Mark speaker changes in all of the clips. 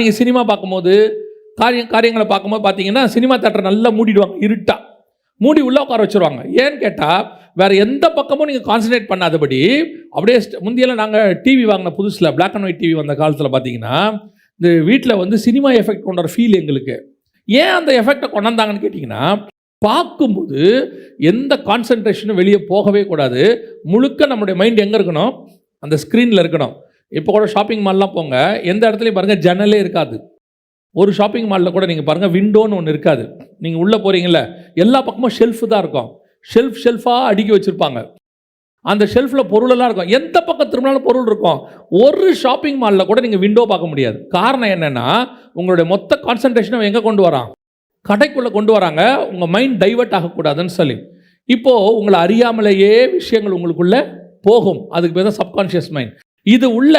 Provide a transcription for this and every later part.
Speaker 1: நீங்கள் சினிமா பார்க்கும்போது காரியங்களை பார்க்கும்போது பார்த்தீங்கன்னா சினிமா தேட்டரை நல்லா மூடிடுவாங்க, இருட்டா மூடி உள்ளே உட்கார வச்சுருவாங்க. ஏன்னு கேட்டால் வேறு எந்த பக்கமும் நீங்கள் கான்சன்ட்ரேட் பண்ணாதபடி அப்படியே முந்தியெல்லாம் நாங்கள் டிவி வாங்கின புதுசில் பிளாக் அண்ட் ஒயிட் டிவி வந்த காலத்தில் பார்த்தீங்கன்னா இந்த வீட்டில் வந்து சினிமா எஃபெக்ட் கொண்ட ஃபீல் எங்களுக்கு. ஏன் அந்த எஃபெக்டை கொண்டாந்தாங்கன்னு கேட்டிங்கன்னா, பார்க்கும்போது எந்த கான்சன்ட்ரேஷனும் வெளியே போகவே கூடாது. முழுக்க நம்முடைய மைண்ட் எங்கே இருக்கணும்? அந்த ஸ்க்ரீனில் இருக்கணும். இப்போ கூட ஷாப்பிங் மால்லாம் போங்க, எந்த இடத்துலையும் பாருங்கள் ஜன்னலே இருக்காது. ஒரு ஷாப்பிங் மாலில் கூட நீங்கள் பாருங்கள் விண்டோன்னு ஒன்று இருக்காது. நீங்கள் உள்ளே போகிறீங்கள எல்லா பக்கமும் ஷெல்ஃபு தான் இருக்கும். ஷெல்ஃபாக அடுக்கி வச்சுருப்பாங்க. அந்த ஷெல்ஃபில் பொருளெல்லாம் இருக்கும். எந்த பக்கம் திரும்பினாலும் பொருள் இருக்கும். ஒரு ஷாப்பிங் மாலில் கூட நீங்கள் விண்டோ பார்க்க முடியாது. காரணம் என்னென்னா, உங்களுடைய மொத்த கான்சன்ட்ரேஷனை எங்கே கொண்டு வரான்? கடைக்குள்ளே கொண்டு வராங்க. உங்கள் மைண்ட் டைவர்ட் ஆகக்கூடாதுன்னு சொல்லி இப்போது உங்களை அறியாமலேயே விஷயங்கள் உங்களுக்குள்ளே போகும். அதுக்கு பேர் தான் சப்கான்ஷியஸ் மைண்ட். இது உள்ள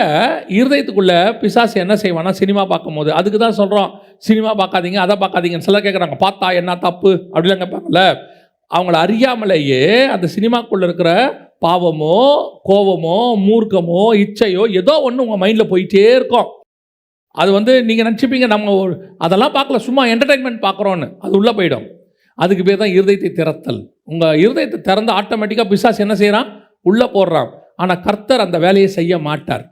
Speaker 1: இருதயத்துக்குள்ளே பிசாசு என்ன செய்வானா, சினிமா பார்க்கும் போது அதுக்கு தான் சொல்கிறோம் சினிமா பார்க்காதீங்க, அதை பார்க்காதீங்கன்னு சில கேட்குறாங்க. பார்த்தா என்ன தப்பு அப்படிலாம் கேட்பாங்கல்ல. அவங்கள அறியாமலேயே அந்த சினிமாக்குள்ளே இருக்கிற பாவமோ கோவமோ மூர்க்கமோ இச்சையோ ஏதோ ஒன்று உங்கள் மைண்டில் போயிட்டே இருக்கும். அது வந்து நீங்கள் நினச்சிப்பீங்க நம்ம அதெல்லாம் பார்க்கல, சும்மா என்டர்டெயின்மெண்ட் பார்க்குறோன்னு. அது உள்ளே போயிடும். அதுக்கு பேர் தான் இருதயத்தை திறத்தல். உங்கள் இருதயத்தை திறந்து ஆட்டோமேட்டிக்காக பிசாசு என்ன செய்கிறான்? உள்ளே போடுறான். ஆனால் கர்த்தர் அந்த வேலையை செய்ய மாட்டார்.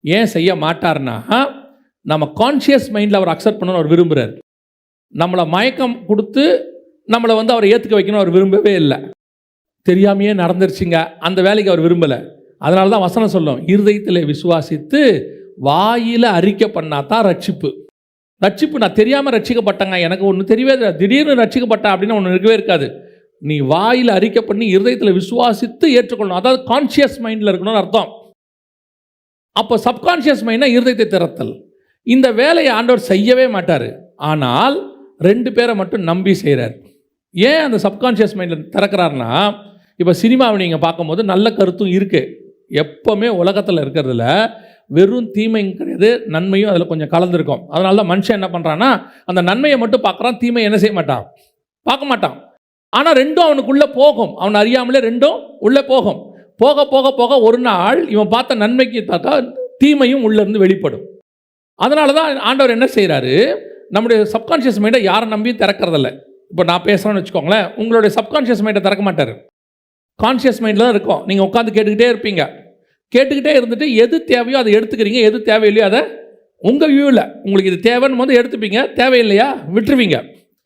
Speaker 1: ஏன் செய்ய மாட்டார்னா, நம்ம கான்ஷியஸ் மைண்டில் அவர் அக்செப்ட் பண்ணணும்னு அவர் விரும்புகிறார். நம்மளை மயக்கம் கொடுத்து நம்மளை வந்து அவரை ஏற்றுக்க வைக்கணும் அவர் விரும்பவே இல்லை. தெரியாமையே நடந்துருச்சுங்க, அந்த வேலைக்கு அவர் விரும்பலை. அதனால தான் வசனம் சொல்லும், இருதயத்தில் விசுவாசித்து வாயில் அறிக்கை பண்ணால் தான் ரட்சிப்பு. நான் தெரியாமல் ரட்சிக்கப்பட்டேங்க, எனக்கு ஒன்று தெரியவே திடீர்னு ரட்சிக்கப்பட்டேன் அப்படின்னு ஒன்று இருக்கவே இருக்காது. நீ வாயில் அறிக்கை பண்ணி இருதயத்தில் விசுவாசித்து ஏற்றுக்கொள்ளணும். அதாவது கான்ஷியஸ் மைண்டில் இருக்கணும்னு அர்த்தம். அப்போ சப்கான்ஷியஸ் மைண்ட்னா இருதயத்தை திறத்தல். இந்த வேலையை ஆண்டவர் செய்யவே மாட்டார். ஆனால் 2 பேரை மட்டும் நம்பி செய்கிறார். ஏன் அந்த சப்கான்ஷியஸ் மைண்டில் திறக்கிறாருன்னா, இப்போ சினிமாவை நீங்கள் பார்க்கும்போது நல்ல கருத்தும் இருக்குது. எப்போவுமே உலகத்தில் இருக்கிறதுல வெறும் தீமையும் கிடையாது, நன்மையும் அதில் கொஞ்சம் கலந்துருக்கும். அதனால தான் மனுஷன் என்ன பண்ணுறான்னா, அந்த நன்மையை மட்டும் பார்க்குறான், தீமை என்ன செய்ய மாட்டான்? பார்க்க மாட்டான். ஆனால் ரெண்டும் அவனுக்குள்ளே போகும். அவன் அறியாமலே ரெண்டும் உள்ளே போகும். போக போக போக ஒரு நாள் இவன் பார்த்த நன்மைக்கு தாக்கா தீமையும் உள்ளேருந்து வெளிப்படும். அதனால தான் ஆண்டவர் என்ன செய்கிறாரு, நம்முடைய சப்கான்ஷியஸ் மைண்டை யாரை நம்பியும் திறக்கிறதில்ல. இப்போ நான் பேசுகிறேன்னு வச்சுக்கோங்களேன், உங்களுடைய சப்கான்ஷியஸ் மைண்டை திறக்க மாட்டார். கான்ஷியஸ் மைண்டில் தான் இருக்கும். நீங்கள் உட்காந்து கேட்டுக்கிட்டே இருப்பீங்க. கேட்டுக்கிட்டே இருந்துட்டு எது தேவையோ அதை எடுத்துக்கிறீங்க, எது தேவையில்லையோ அதை உங்கள் வியூவில் உங்களுக்கு இது தேவைன்னு போது எடுத்துப்பீங்க, தேவையில்லையா விட்டுருவீங்க.